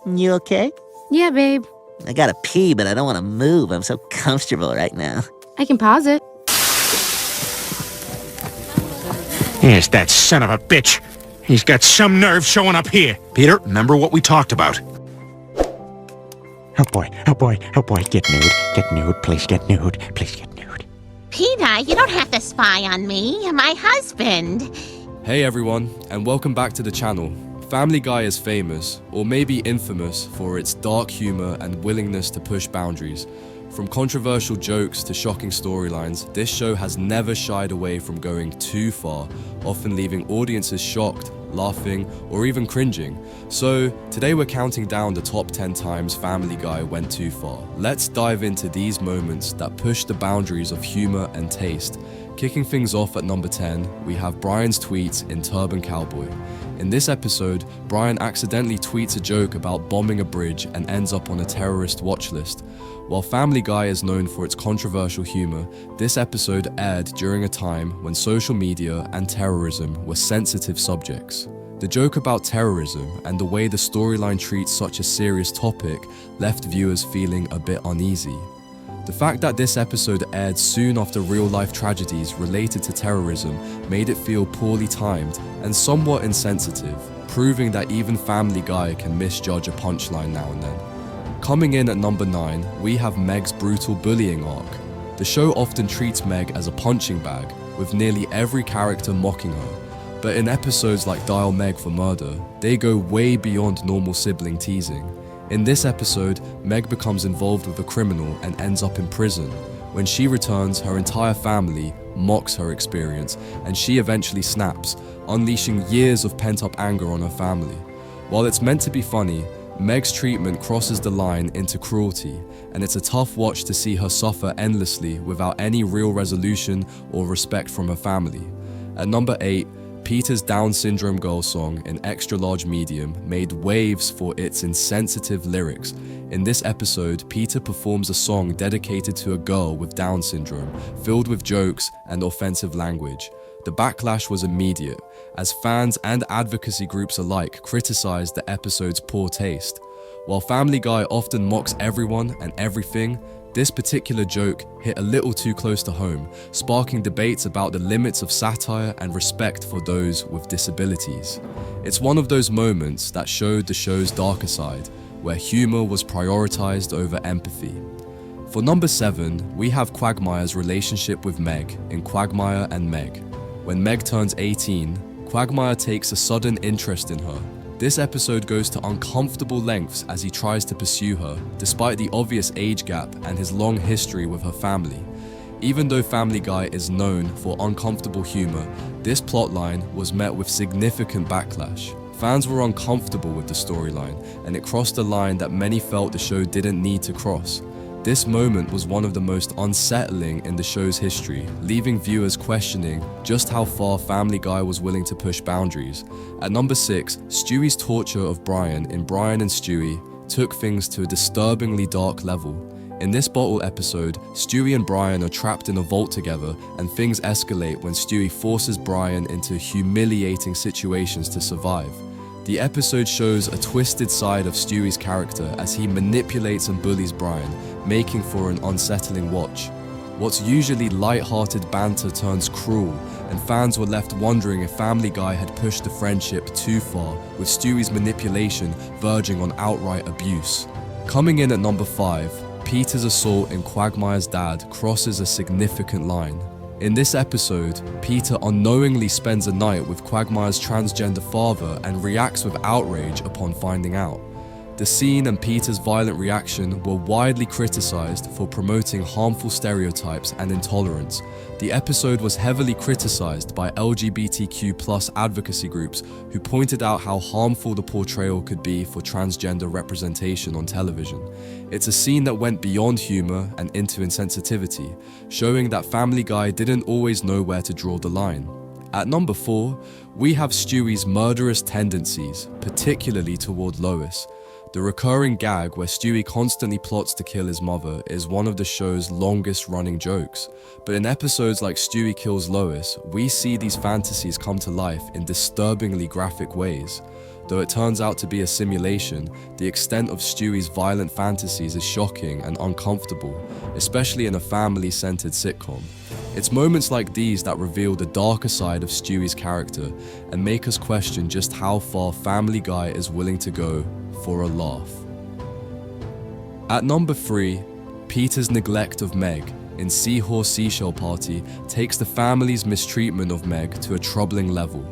You okay? Yeah, babe. I gotta pee, but I don't want to move. I'm so comfortable right now. I can pause it. Yes, that son of a bitch. He's got some nerve showing up here. Peter, remember what we talked about. Oh boy, oh boy, oh boy, get nude, please get nude, please get nude. Peter, you don't have to spy on me. My husband. Hey everyone, and welcome back to the channel. Family Guy is famous, or maybe infamous, for its dark humor and willingness to push boundaries. From controversial jokes to shocking storylines, this show has never shied away from going too far, often leaving audiences shocked, laughing, or even cringing. So, today we're counting down the top 10 times Family Guy went too far. Let's dive into these moments that push the boundaries of humor and taste. Kicking things off at number 10, we have Brian's tweets in Turban Cowboy. In this episode, Brian accidentally tweets a joke about bombing a bridge and ends up on a terrorist watch list. While Family Guy is known for its controversial humor, this episode aired during a time when social media and terrorism were sensitive subjects. The joke about terrorism and the way the storyline treats such a serious topic left viewers feeling a bit uneasy. The fact that this episode aired soon after real-life tragedies related to terrorism made it feel poorly timed and somewhat insensitive, proving that even Family Guy can misjudge a punchline now and then. Coming in at number 9, we have Meg's brutal bullying arc. The show often treats Meg as a punching bag, with nearly every character mocking her. But in episodes like Dial Meg for Murder, they go way beyond normal sibling teasing. In this episode, Meg becomes involved with a criminal and ends up in prison. When she returns, her entire family mocks her experience, and she eventually snaps, unleashing years of pent-up anger on her family. While it's meant to be funny, Meg's treatment crosses the line into cruelty, and it's a tough watch to see her suffer endlessly without any real resolution or respect from her family. At number 8, Peter's Down Syndrome Girl song in extra large medium made waves for its insensitive lyrics. In this episode, Peter performs a song dedicated to a girl with Down syndrome, filled with jokes and offensive language. The backlash was immediate, as fans and advocacy groups alike criticized the episode's poor taste. While Family Guy often mocks everyone and everything, this particular joke hit a little too close to home, sparking debates about the limits of satire and respect for those with disabilities. It's one of those moments that showed the show's darker side, where humor was prioritized over empathy. For number 7, we have Quagmire's relationship with Meg in Quagmire and Meg. When Meg turns 18, Quagmire takes a sudden interest in her. This episode goes to uncomfortable lengths as he tries to pursue her, despite the obvious age gap and his long history with her family. Even though Family Guy is known for uncomfortable humor, this plotline was met with significant backlash. Fans were uncomfortable with the storyline, and it crossed a line that many felt the show didn't need to cross. This moment was one of the most unsettling in the show's history, leaving viewers questioning just how far Family Guy was willing to push boundaries. At number 6, Stewie's torture of Brian in Brian and Stewie took things to a disturbingly dark level. In this bottle episode, Stewie and Brian are trapped in a vault together, and things escalate when Stewie forces Brian into humiliating situations to survive. The episode shows a twisted side of Stewie's character as he manipulates and bullies Brian, making for an unsettling watch. What's usually light-hearted banter turns cruel, and fans were left wondering if Family Guy had pushed the friendship too far, with Stewie's manipulation verging on outright abuse. Coming in at number 5, Peter's assault in Quagmire's dad crosses a significant line. In this episode, Peter unknowingly spends a night with Quagmire's transgender father and reacts with outrage upon finding out. The scene and Peter's violent reaction were widely criticized for promoting harmful stereotypes and intolerance. The episode was heavily criticized by LGBTQ+ advocacy groups who pointed out how harmful the portrayal could be for transgender representation on television. It's a scene that went beyond humor and into insensitivity, showing that Family Guy didn't always know where to draw the line. At number 4, we have Stewie's murderous tendencies, particularly toward Lois. The recurring gag where Stewie constantly plots to kill his mother is one of the show's longest running jokes. But in episodes like Stewie Kills Lois, we see these fantasies come to life in disturbingly graphic ways. Though it turns out to be a simulation, the extent of Stewie's violent fantasies is shocking and uncomfortable, especially in a family-centered sitcom. It's moments like these that reveal the darker side of Stewie's character and make us question just how far Family Guy is willing to go for a laugh. At number 3, Peter's neglect of Meg in Seahorse Seashell Party takes the family's mistreatment of Meg to a troubling level.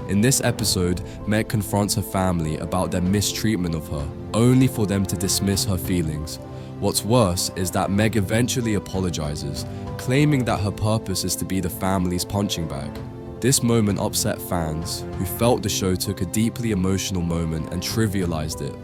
In this episode, Meg confronts her family about their mistreatment of her, only for them to dismiss her feelings. What's worse is that Meg eventually apologizes, claiming that her purpose is to be the family's punching bag. This moment upset fans, who felt the show took a deeply emotional moment and trivialized it.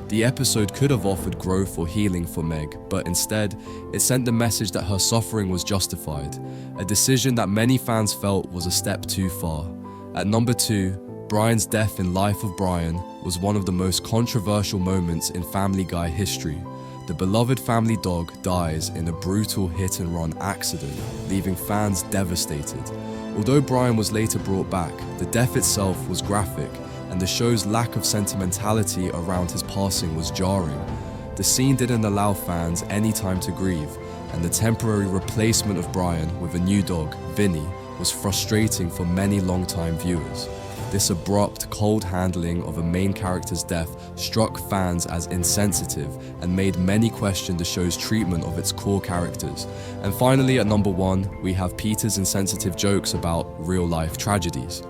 The episode could have offered growth or healing for Meg, but instead, it sent the message that her suffering was justified, a decision that many fans felt was a step too far. At number 2, Brian's death in Life of Brian was one of the most controversial moments in Family Guy history. The beloved family dog dies in a brutal hit-and-run accident, leaving fans devastated. Although Brian was later brought back, the death itself was graphic, and the show's lack of sentimentality around his passing was jarring. The scene didn't allow fans any time to grieve, and the temporary replacement of Brian with a new dog, Vinny, was frustrating for many longtime viewers. This abrupt, cold handling of a main character's death struck fans as insensitive and made many question the show's treatment of its core characters. And finally, at number 1, we have Peter's insensitive jokes about real-life tragedies.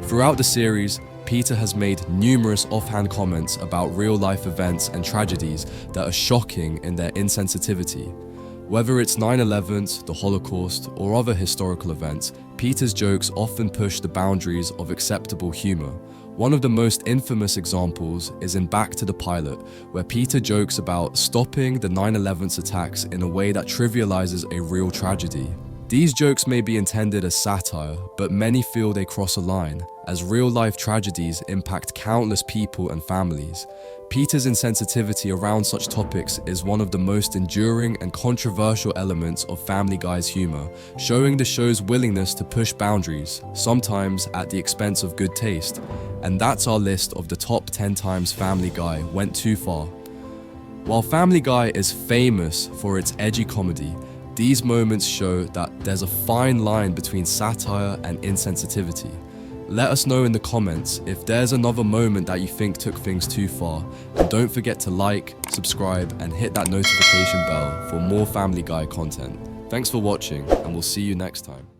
Throughout the series, Peter has made numerous offhand comments about real-life events and tragedies that are shocking in their insensitivity. Whether it's 9/11, the Holocaust, or other historical events, Peter's jokes often push the boundaries of acceptable humor. One of the most infamous examples is in Back to the Pilot, where Peter jokes about stopping the 9/11 attacks in a way that trivializes a real tragedy. These jokes may be intended as satire, but many feel they cross a line, as real-life tragedies impact countless people and families. Peter's insensitivity around such topics is one of the most enduring and controversial elements of Family Guy's humor, showing the show's willingness to push boundaries, sometimes at the expense of good taste. And that's our list of the top 10 times Family Guy went too far. While Family Guy is famous for its edgy comedy, these moments show that there's a fine line between satire and insensitivity. Let us know in the comments if there's another moment that you think took things too far, and don't forget to like, subscribe, and hit that notification bell for more Family Guy content. Thanks for watching, and we'll see you next time.